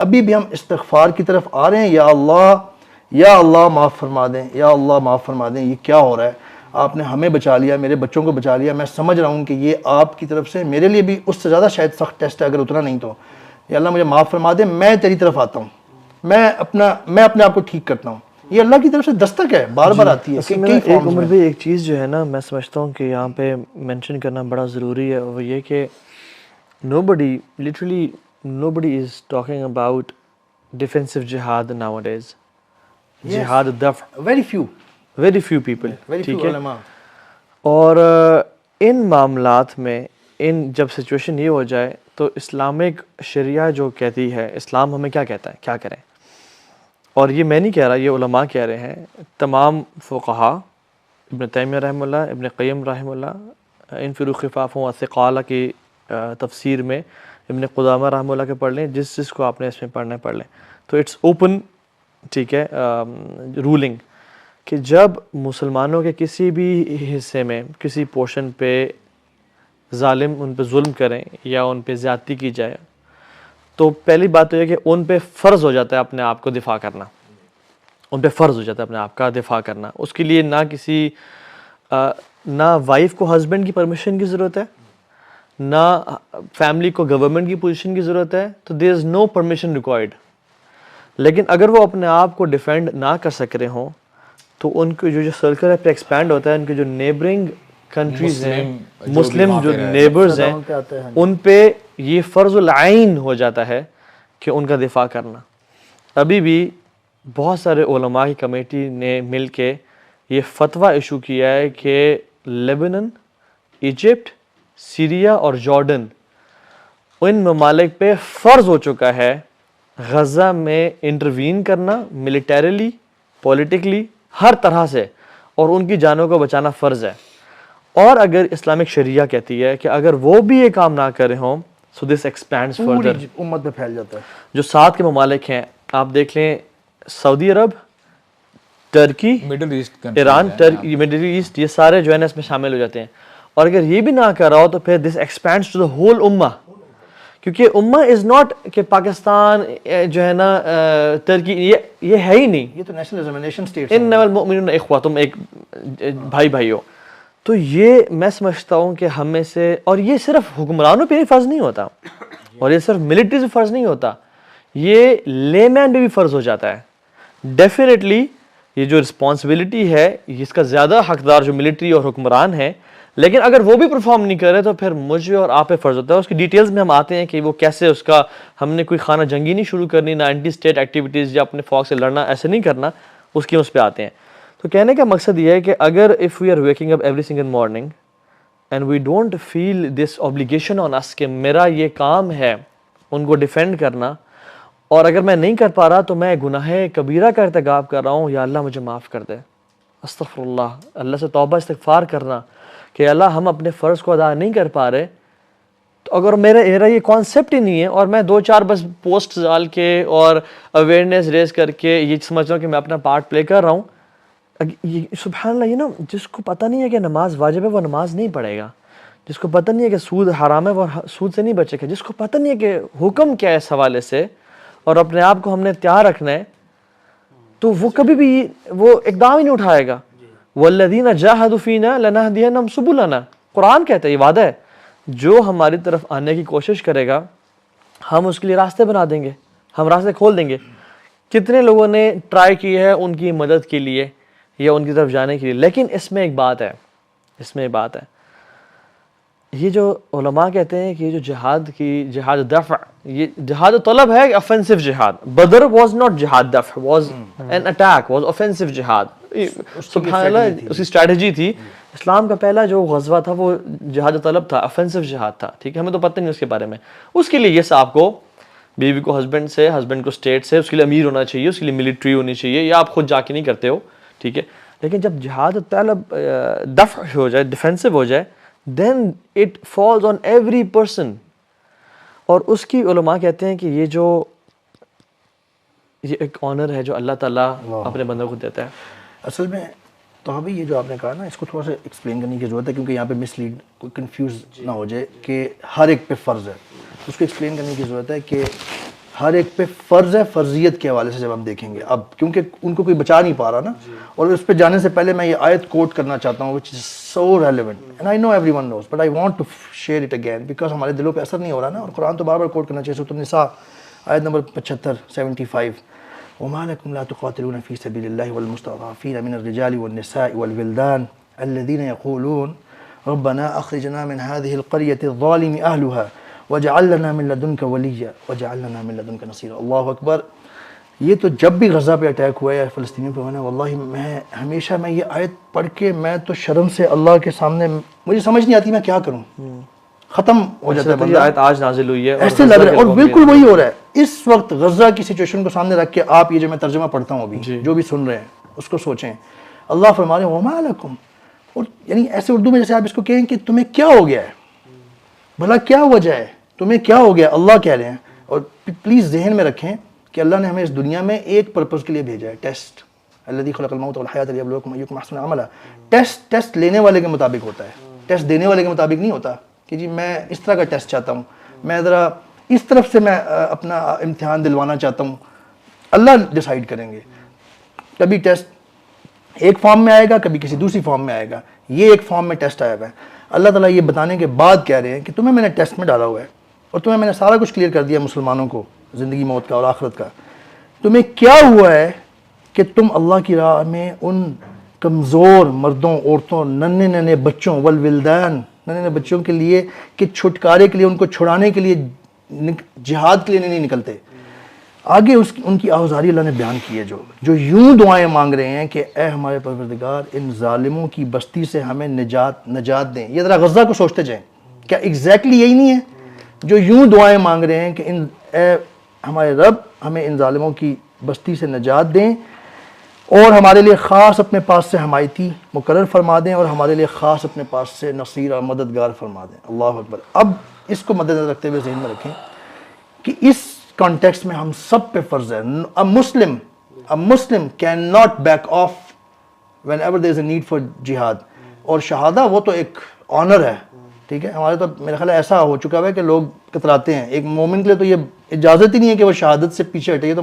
ابھی بھی ہم استغفار کی طرف آ رہے ہیں، یا اللہ معاف فرما دیں، یا اللہ معاف فرما دیں. یہ کیا ہو رہا ہے؟ آپ نے ہمیں بچا لیا، میرے بچوں کو بچا لیا. میں سمجھ رہا ہوں کہ یہ آپ کی طرف سے میرے لیے بھی اس سے زیادہ شاید سخت ٹیسٹ ہے، اگر اتنا نہیں تو. یا اللہ مجھے معاف فرما دے، میں تیری طرف آتا ہوں، میں اپنے آپ کو ٹھیک کرتا ہوں. یہ اللہ کی طرف سے دستک ہے، بار بار آتی ہے. ایک عمر بھی ایک چیز جو ہے نا، میں سمجھتا ہوں کہ یہاں پہ مینشن کرنا بڑا ضروری ہے، وہ یہ کہ literally nobody is talking about defensive jihad nowadays. جہاد دفع ویری فیو people. ٹھیک ہے. اور ان معاملات میں جب سچویشن یہ ہو جائے تو اسلامک شریعہ جو کہتی ہے، اسلام ہمیں کیا کہتا ہے کیا کریں. اور یہ میں نہیں کہہ رہا، یہ علماء کہہ رہے ہیں، تمام فقہا، ابن تیمیہ رحمہ اللہ، ابن قیم رحمہ اللہ، انفروا خفافا وثقالا کی تفسیر میں ابن قدامہ رحمہ اللہ کے پڑھ لیں، جس کو آپ نے اس میں پڑھنا ہے پڑھ لیں. تو اٹس اوپن، ٹھیک ہے، رولنگ کہ جب مسلمانوں کے کسی بھی حصے میں کسی پورشن پہ ظالم ان پہ ظلم کریں یا ان پہ زیادتی کی جائے، تو پہلی بات تو یہ کہ ان پہ فرض ہو جاتا ہے اپنے آپ کو دفاع کرنا. ان پہ فرض ہو جاتا ہے اپنے آپ کا دفاع کرنا. اس کے لیے نہ وائف کو ہسبینڈ کی پرمیشن کی ضرورت ہے، نہ فیملی کو گورنمنٹ کی پوزیشن کی ضرورت ہے. تو دیر از نو پرمیشن ریکوائرڈ. لیکن اگر وہ اپنے آپ کو ڈیفینڈ نہ کر سک رہے ہوں تو ان کے جو سرکل ہے پہ ایکسپینڈ ہوتا ہے، ان کے جو نیبرنگ کنٹریز ہیں، مسلم جو نیبرز ہیں، ان پہ یہ فرض العین ہو جاتا ہے کہ ان کا دفاع کرنا. ابھی بھی بہت سارے علماء کی کمیٹی نے مل کے یہ فتویٰ ایشو کیا ہے کہ لیبنن، ایجپٹ، سیریا اور جارڈن، ان ممالک پہ فرض ہو چکا ہے غزہ میں انٹروین کرنا، ملیٹریلی، پولیٹیکلی، ہر طرح سے، اور ان کی جانوں کو بچانا فرض ہے. اور اگر اسلامک شریعہ کہتی ہے کہ اگر وہ بھی یہ کام نہ کرے ہوں، سو دس ایکسپینڈس فردر، امت میں پھیل جاتا ہے. جو 7 کے ممالک ہیں آپ دیکھ لیں، سعودی عرب، ترکی، ایران، مڈل ایسٹ، یہ سارے جو ہے نا اس میں شامل ہو جاتے ہیں. اور اگر یہ بھی نہ کر رہا ہو تو پھر دس ایکسپینڈس ٹو دا ہول امہ، کیونکہ امہ از ناٹ کہ پاکستان جو ہے نا ترکی، یہ ہے ہی نہیں. یہ تو نیشنلزم ہے، نیشن اسٹیٹ. انما المؤمنون اخوہ، تم ایک بھائی ہو. تو یہ میں سمجھتا ہوں کہ ہم میں سے، اور یہ صرف حکمرانوں پہ بھی فرض نہیں ہوتا، اور یہ صرف ملٹری سے فرض نہیں ہوتا، یہ لے مین پہ بھی فرض ہو جاتا ہے. ڈیفینیٹلی یہ جو رسپانسبلٹی ہے اس کا زیادہ حقدار جو ملٹری اور حکمران ہیں، لیکن اگر وہ بھی پرفارم نہیں کر رہے تو پھر مجھے اور آپ پہ فرض ہوتا ہے. اس کی ڈیٹیلز میں ہم آتے ہیں کہ وہ کیسے، اس کا ہم نے کوئی خانہ جنگی نہیں شروع کرنی، نہ اینٹی اسٹیٹ ایکٹیویٹیز یا اپنے فوج سے لڑنا، ایسے نہیں کرنا، اس کی اس پہ آتے ہیں. تو کہنے کا مقصد یہ ہے کہ اگر if we are waking up every single morning and we don't feel this obligation on اس کہ میرا یہ کام ہے ان کو ڈیفینڈ کرنا، اور اگر میں نہیں کر پا رہا تو میں گناہ کبیرہ کا ارتکاب کر رہا ہوں، یا اللہ مجھے معاف کر دے، استغفر اللہ، اللہ سے توبہ استغفار کرنا کہ اللہ ہم اپنے فرض کو ادا نہیں کر پا رہے. تو اگر میرا یہ کانسیپٹ ہی نہیں ہے اور میں 2-4 بس پوسٹ ڈال کے اور اویئرنیس ریز کر کے یہ سمجھ رہا ہوں کہ میں اپنا پارٹ پلے کر رہا ہوں، سبحان اللہ، یہ نا جس کو پتہ نہیں ہے کہ نماز واجب ہے وہ نماز نہیں پڑھے گا، جس کو پتہ نہیں ہے کہ سود حرام ہے وہ سود سے نہیں بچے گا، جس کو پتہ نہیں ہے کہ حکم کیا ہے اس حوالے سے، اور اپنے آپ کو ہم نے تیار رکھنا ہے، تو وہ کبھی بھی وہ اقدام ہی نہیں اٹھائے گا. والذین جاہدوا فینا لنہدینہم سبلنا، قرآن کہتا ہے، یہ وعدہ ہے، جو ہماری طرف آنے کی کوشش کرے گا ہم اس کے لیے راستے بنا دیں گے، ہم راستے کھول دیں گے. کتنے لوگوں نے ٹرائی کی ہے ان کی مدد کے لیے یا ان کی طرف جانے کے لیے. لیکن اس میں ایک بات ہے، یہ جو علماء کہتے ہیں کہ یہ جو جہاد دفع، یہ جہاد طلب ہے، offensive جہاد. بدر واز ناٹ جہاد دفع، was an attack, was offensive جہاد. سبحان اللہ، اس کی اسٹریٹجی تھی. اسلام کا پہلا جو غزوہ تھا وہ جہاد طلب تھا، offensive جہاد تھا. ٹھیک ہے، ہمیں تو پتہ نہیں اس کے بارے میں. اس کے لیے یس، آپ کو بیوی کو ہسبینڈ سے، ہسبینڈ کو اسٹیٹ سے، اس کے لیے امیر ہونا چاہیے، اس کے لیے ملٹری ہونی چاہیے، یا آپ خود جا کے نہیں کرتے ہو. ٹھیک ہے، لیکن جب جہاد طلب دفع ہو جائے، ڈیفینسو ہو جائے، then it falls on every person. اور اس کی علماء کہتے ہیں کہ یہ ایک آنر ہے جو اللہ تعالیٰ اپنے بندوں کو دیتا ہے. اصل میں تو ابھی یہ جو آپ نے کہا نا، اس کو تھوڑا سا ایکسپلین کرنے کی ضرورت ہے، کیونکہ یہاں پہ مس لیڈ، کوئی کنفیوز نہ ہو جائے کہ ہر ایک پہ فرض ہے. اس کو ایکسپلین کرنے کی ضرورت ہے کہ ہر ایک پہ فرض ہے. فرضیت کے حوالے سے جب ہم دیکھیں گے اب، کیونکہ ان کو کوئی بچا نہیں پا رہا نا. اور اس پہ جانے سے پہلے میں یہ آیت کوٹ کرنا چاہتا ہوں which is so relevant and I know everyone knows but I want to share it again because ہمارے دلوں پہ اثر نہیں ہو رہا نا. اور قرآن تو بار بار کوٹ کرنا چاہیے. سورۃ النساء آیت نمبر 75 وما لكم لا تقاتلون في سبيل الله والمستضعفين من الرجال والنساء والولدان الذين يقولون ربنا اخرجنا من هذه القرية الظالم اهلها واجعل لنا من لدنك وليا واجعل لنا من لدنك نصيرا. اللہ اکبر. یہ تو جب بھی غزہ پہ اٹیک ہوا ہے فلسطینیوں پہ ہونا، واللہ میں ہمیشہ میں یہ آیت پڑھ کے میں تو شرم سے اللہ کے سامنے مجھے سمجھ نہیں آتی میں کیا کروں. ختم ہو جاتا ہے یہ بندہ. آیت آج نازل ہوئی ہے ایسے لگ رہا ہے. اور بالکل وہی ہو رہا ہے اس وقت غزہ کی سچویشن کو سامنے رکھ کے. آپ یہ جو میں ترجمہ پڑھتا ہوں ابھی جو بھی سن رہے ہیں اس کو سوچیں. اللہ فرما رہے ہیں وما لکم، اور یعنی ایسے اردو میں جیسے آپ اس کو کہیں کہ تمہیں کیا ہو گیا ہے، بھلا کیا وجہ ہے، تمہیں کیا ہو گیا. اللہ کہہ رہے ہیں. اور پلیز ذہن میں رکھیں کہ اللہ نے ہمیں اس دنیا میں ایک پرپز کے لیے بھیجا ہے، ٹیسٹ. الذی خلق الموت والحیات لیبلوکم ایکم احسن عملا. ٹیسٹ لینے والے کے مطابق ہوتا ہے، ٹیسٹ دینے والے کے مطابق نہیں ہوتا کہ جی میں اس طرح کا ٹیسٹ چاہتا ہوں، میں ذرا اس طرف سے میں اپنا امتحان دلوانا چاہتا ہوں. اللہ ڈیسائیڈ کریں گے. کبھی ٹیسٹ ایک فارم میں آئے گا، کبھی کسی دوسری فارم میں آئے گا. یہ ایک فارم میں ٹیسٹ آیا ہوا ہے. اللہ تعالیٰ یہ بتانے کے بعد کہہ رہے ہیں کہ تمہیں میں نے ٹیسٹ میں ڈالا ہوا ہے اور تمہیں میں نے سارا کچھ کلیئر کر دیا مسلمانوں کو زندگی موت کا اور آخرت کا. تمہیں کیا ہوا ہے کہ تم اللہ کی راہ میں ان کمزور مردوں، عورتوں، ننھے بچوں والولدان، ننھے بچوں کے لیے کہ چھٹکارے کے لیے، ان کو چھڑانے کے لیے، جہاد کے لیے نہیں نکلتے. آگے ان کی آہوزاری اللہ نے بیان کی ہے، جو یوں دعائیں مانگ رہے ہیں کہ اے ہمارے پروردگار ان ظالموں کی بستی سے ہمیں نجات دیں. یہ ذرا غزہ کو سوچتے جائیں. کیا ایگزیکٹلی یہی نہیں ہے جو یوں دعائیں مانگ رہے ہیں کہ اے ہمارے رب ہمیں ان ظالموں کی بستی سے نجات دیں اور ہمارے لیے خاص اپنے پاس سے حمایتی مقرر فرما دیں اور ہمارے لیے خاص اپنے پاس سے نصیر اور مددگار فرما دیں. اللہ اکبر. اب اس کو مد نظر رکھتے ہوئے ذہن میں رکھیں کہ اس کانٹیکسٹ میں ہم سب پہ فرض ہے. A Muslim cannot back off whenever there is a need for jihad. اور شہادہ وہ تو ایک آنر ہے. ٹھیک ہے، ہمارے تو میرا خیال ایسا ہو چکا ہے کہ لوگ کتراتے ہیں. ایک مومن کے لیے تو یہ اجازت ہی نہیں ہے کہ وہ شہادت سے پیچھے ہٹے. یہ تو